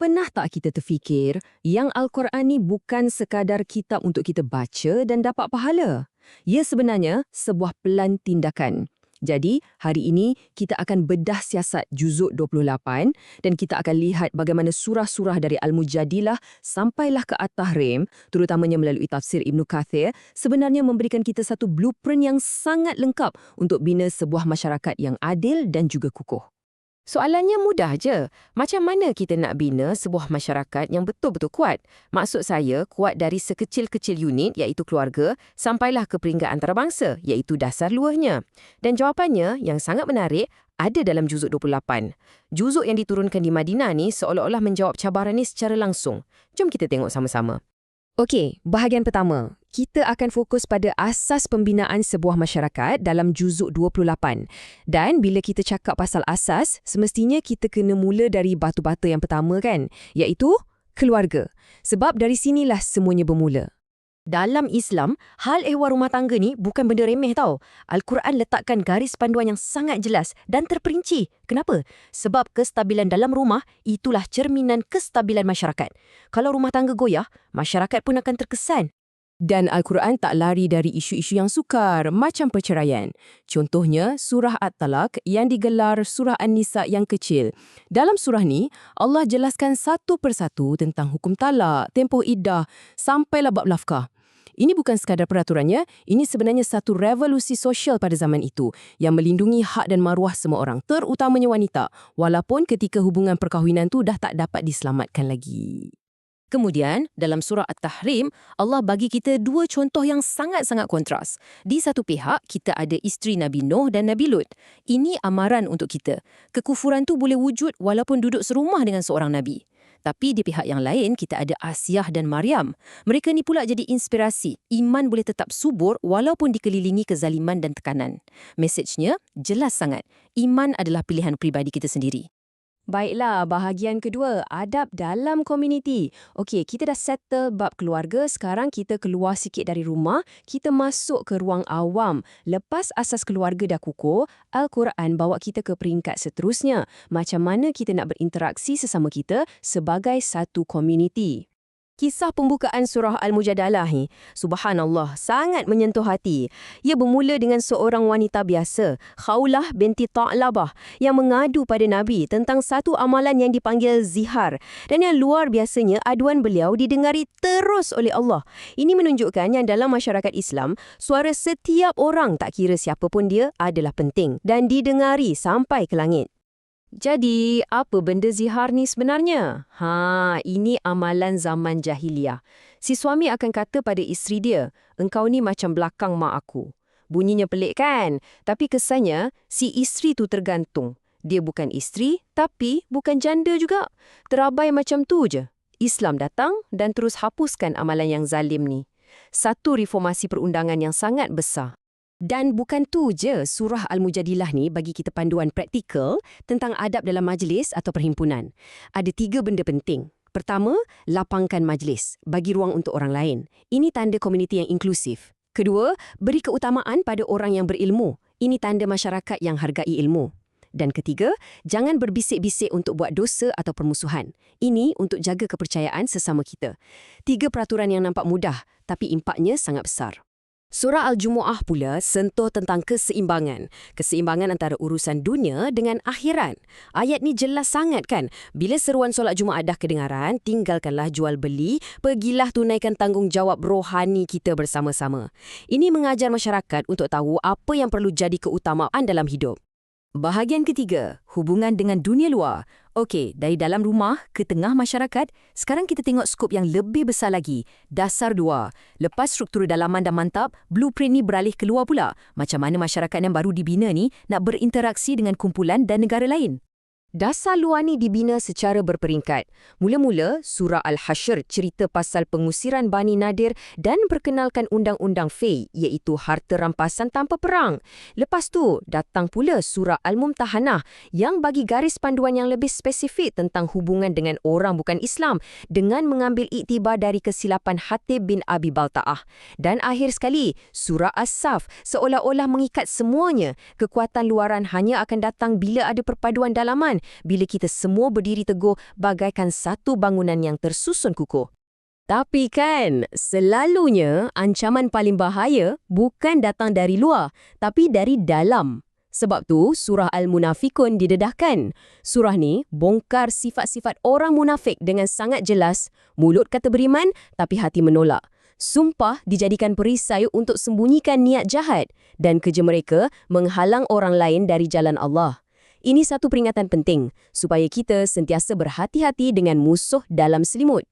Pernah tak kita terfikir yang Al-Quran ni bukan sekadar kitab untuk kita baca dan dapat pahala? Ia sebenarnya sebuah pelan tindakan. Jadi, hari ini kita akan bedah siasat juzuk 28 dan kita akan lihat bagaimana surah-surah dari Al-Mujadilah sampailah ke At-Tahrim, terutamanya melalui tafsir Ibn Kathir, sebenarnya memberikan kita satu blueprint yang sangat lengkap untuk bina sebuah masyarakat yang adil dan juga kukuh. Soalannya mudah je. Macam mana kita nak bina sebuah masyarakat yang betul-betul kuat? Maksud saya, kuat dari sekecil-kecil unit iaitu keluarga sampailah ke peringkat antarabangsa iaitu dasar luarnya. Dan jawapannya yang sangat menarik ada dalam juzuk 28. Juzuk yang diturunkan di Madinah ni seolah-olah menjawab cabaran ni secara langsung. Jom kita tengok sama-sama. Okey, bahagian pertama. Kita akan fokus pada asas pembinaan sebuah masyarakat dalam juzuk 28. Dan bila kita cakap pasal asas, semestinya kita kena mula dari batu-bata yang pertama kan, iaitu keluarga. Sebab dari sinilah semuanya bermula. Dalam Islam, hal ehwal rumah tangga ni bukan benda remeh tau. Al-Quran letakkan garis panduan yang sangat jelas dan terperinci. Kenapa? Sebab kestabilan dalam rumah itulah cerminan kestabilan masyarakat. Kalau rumah tangga goyah, masyarakat pun akan terkesan. Dan Al-Quran tak lari dari isu-isu yang sukar, macam perceraian. Contohnya, surah At-Talaq yang digelar surah An-Nisa yang kecil. Dalam surah ni, Allah jelaskan satu persatu tentang hukum talak, tempoh iddah, sampailah bab nafkah. Ini bukan sekadar peraturannya, ini sebenarnya satu revolusi sosial pada zaman itu yang melindungi hak dan maruah semua orang, terutamanya wanita, walaupun ketika hubungan perkahwinan tu dah tak dapat diselamatkan lagi. Kemudian, dalam surah At-Tahrim, Allah bagi kita dua contoh yang sangat-sangat kontras. Di satu pihak, kita ada isteri Nabi Nuh dan Nabi Lut. Ini amaran untuk kita. Kekufuran tu boleh wujud walaupun duduk serumah dengan seorang Nabi. Tapi di pihak yang lain, kita ada Asiyah dan Maryam. Mereka ni pula jadi inspirasi. Iman boleh tetap subur walaupun dikelilingi kezaliman dan tekanan. Mesejnya jelas sangat. Iman adalah pilihan pribadi kita sendiri. Baiklah, bahagian kedua, adab dalam komuniti. Okey, kita dah settle bab keluarga, sekarang kita keluar sikit dari rumah, kita masuk ke ruang awam. Lepas asas keluarga dah kukuh, Al-Quran bawa kita ke peringkat seterusnya. Macam mana kita nak berinteraksi sesama kita sebagai satu komuniti. Kisah pembukaan surah Al-Mujadalah ni, subhanallah, sangat menyentuh hati. Ia bermula dengan seorang wanita biasa, Khawlah binti Ta'labah, yang mengadu pada Nabi tentang satu amalan yang dipanggil zihar. Dan yang luar biasanya, aduan beliau didengari terus oleh Allah. Ini menunjukkan yang dalam masyarakat Islam, suara setiap orang, tak kira siapa pun dia, adalah penting dan didengari sampai ke langit. Jadi, apa benda zihar ni sebenarnya? Ini amalan zaman jahiliah. Si suami akan kata pada isteri dia, engkau ni macam belakang mak aku. Bunyinya pelik kan? Tapi kesannya, si isteri tu tergantung. Dia bukan isteri, tapi bukan janda juga. Terabai macam tu je. Islam datang dan terus hapuskan amalan yang zalim ni. Satu reformasi perundangan yang sangat besar. Dan bukan tu je, surah Al-Mujadilah ni bagi kita panduan praktikal tentang adab dalam majlis atau perhimpunan. Ada 3 benda penting. Pertama, lapangkan majlis, bagi ruang untuk orang lain. Ini tanda komuniti yang inklusif. Kedua, beri keutamaan pada orang yang berilmu. Ini tanda masyarakat yang hargai ilmu. Dan ketiga, jangan berbisik-bisik untuk buat dosa atau permusuhan. Ini untuk jaga kepercayaan sesama kita. 3 peraturan yang nampak mudah, tapi impaknya sangat besar. Surah Al-Jumu'ah pula sentuh tentang keseimbangan. Keseimbangan antara urusan dunia dengan akhirat. Ayat ni jelas sangat kan? Bila seruan solat Jumaat dah kedengaran, tinggalkanlah jual beli, pergilah tunaikan tanggungjawab rohani kita bersama-sama. Ini mengajar masyarakat untuk tahu apa yang perlu jadi keutamaan dalam hidup. Bahagian ketiga, hubungan dengan dunia luar. Okey, dari dalam rumah ke tengah masyarakat, sekarang kita tengok skop yang lebih besar lagi. Dasar 2. Lepas struktur dalaman dah mantap, blueprint ni beralih keluar pula. Macam mana masyarakat yang baru dibina ni nak berinteraksi dengan kumpulan dan negara lain. Dasar luar ni dibina secara berperingkat. Mula-mula, surah Al-Hashr cerita pasal pengusiran Bani Nadir dan perkenalkan undang-undang Fay, iaitu harta rampasan tanpa perang. Lepas tu, datang pula surah Al-Mumtahanah yang bagi garis panduan yang lebih spesifik tentang hubungan dengan orang bukan Islam dengan mengambil iktibar dari kesilapan Hatib bin Abi Balta'ah. Dan akhir sekali, surah As-Saf seolah-olah mengikat semuanya. Kekuatan luaran hanya akan datang bila ada perpaduan dalaman bila kita semua berdiri teguh bagaikan satu bangunan yang tersusun kukuh. Tapi kan, selalunya ancaman paling bahaya bukan datang dari luar, tapi dari dalam. Sebab tu, surah Al-Munafikun didedahkan. Surah ni bongkar sifat-sifat orang munafik dengan sangat jelas, mulut kata beriman tapi hati menolak. Sumpah dijadikan perisai untuk sembunyikan niat jahat dan kerja mereka menghalang orang lain dari jalan Allah. Ini satu peringatan penting supaya kita sentiasa berhati-hati dengan musuh dalam selimut.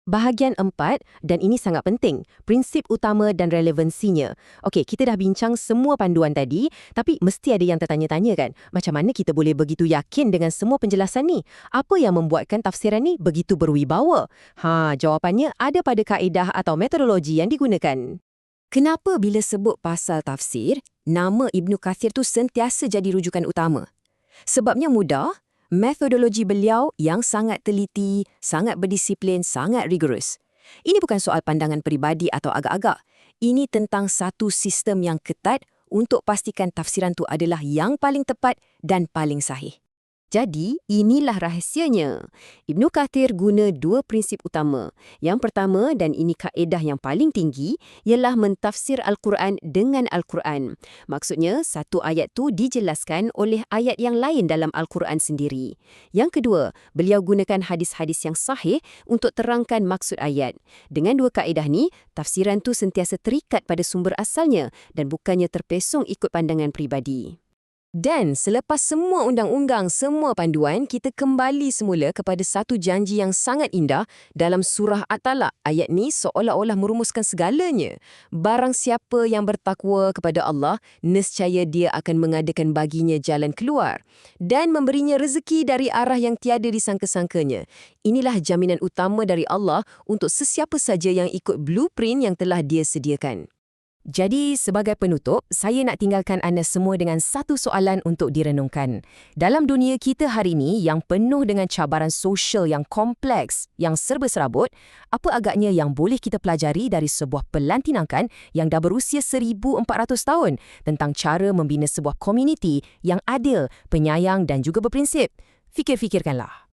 Bahagian 4, dan ini sangat penting, prinsip utama dan relevansinya. Okey, kita dah bincang semua panduan tadi, tapi mesti ada yang tertanya-tanya kan? Macam mana kita boleh begitu yakin dengan semua penjelasan ni? Apa yang membuatkan tafsiran ni begitu berwibawa? Jawapannya ada pada kaedah atau metodologi yang digunakan. Kenapa bila sebut pasal tafsir, nama Ibnu Kathir tu sentiasa jadi rujukan utama? Sebabnya mudah. Metodologi beliau yang sangat teliti, sangat berdisiplin, sangat rigorous. Ini bukan soal pandangan peribadi atau agak-agak. Ini tentang satu sistem yang ketat untuk pastikan tafsiran tu adalah yang paling tepat dan paling sahih. Jadi, inilah rahsianya. Ibnu Kathir guna 2 prinsip utama. Yang pertama, dan ini kaedah yang paling tinggi, ialah mentafsir Al-Quran dengan Al-Quran. Maksudnya, satu ayat tu dijelaskan oleh ayat yang lain dalam Al-Quran sendiri. Yang kedua, beliau gunakan hadis-hadis yang sahih untuk terangkan maksud ayat. Dengan 2 kaedah ni, tafsiran tu sentiasa terikat pada sumber asalnya dan bukannya terpesong ikut pandangan peribadi. Dan selepas semua undang-undang, semua panduan, kita kembali semula kepada satu janji yang sangat indah dalam surah At-Talaq. Ayat ni seolah-olah merumuskan segalanya. Barang siapa yang bertakwa kepada Allah, nescaya dia akan mengadakan baginya jalan keluar dan memberinya rezeki dari arah yang tiada disangka-sangkanya. Inilah jaminan utama dari Allah untuk sesiapa saja yang ikut blueprint yang telah dia sediakan. Jadi, sebagai penutup, saya nak tinggalkan anda semua dengan satu soalan untuk direnungkan. Dalam dunia kita hari ini yang penuh dengan cabaran sosial yang kompleks, yang serba serabut, apa agaknya yang boleh kita pelajari dari sebuah pelantinan yang dah berusia 1,400 tahun tentang cara membina sebuah komuniti yang adil, penyayang dan juga berprinsip? Fikir-fikirkanlah.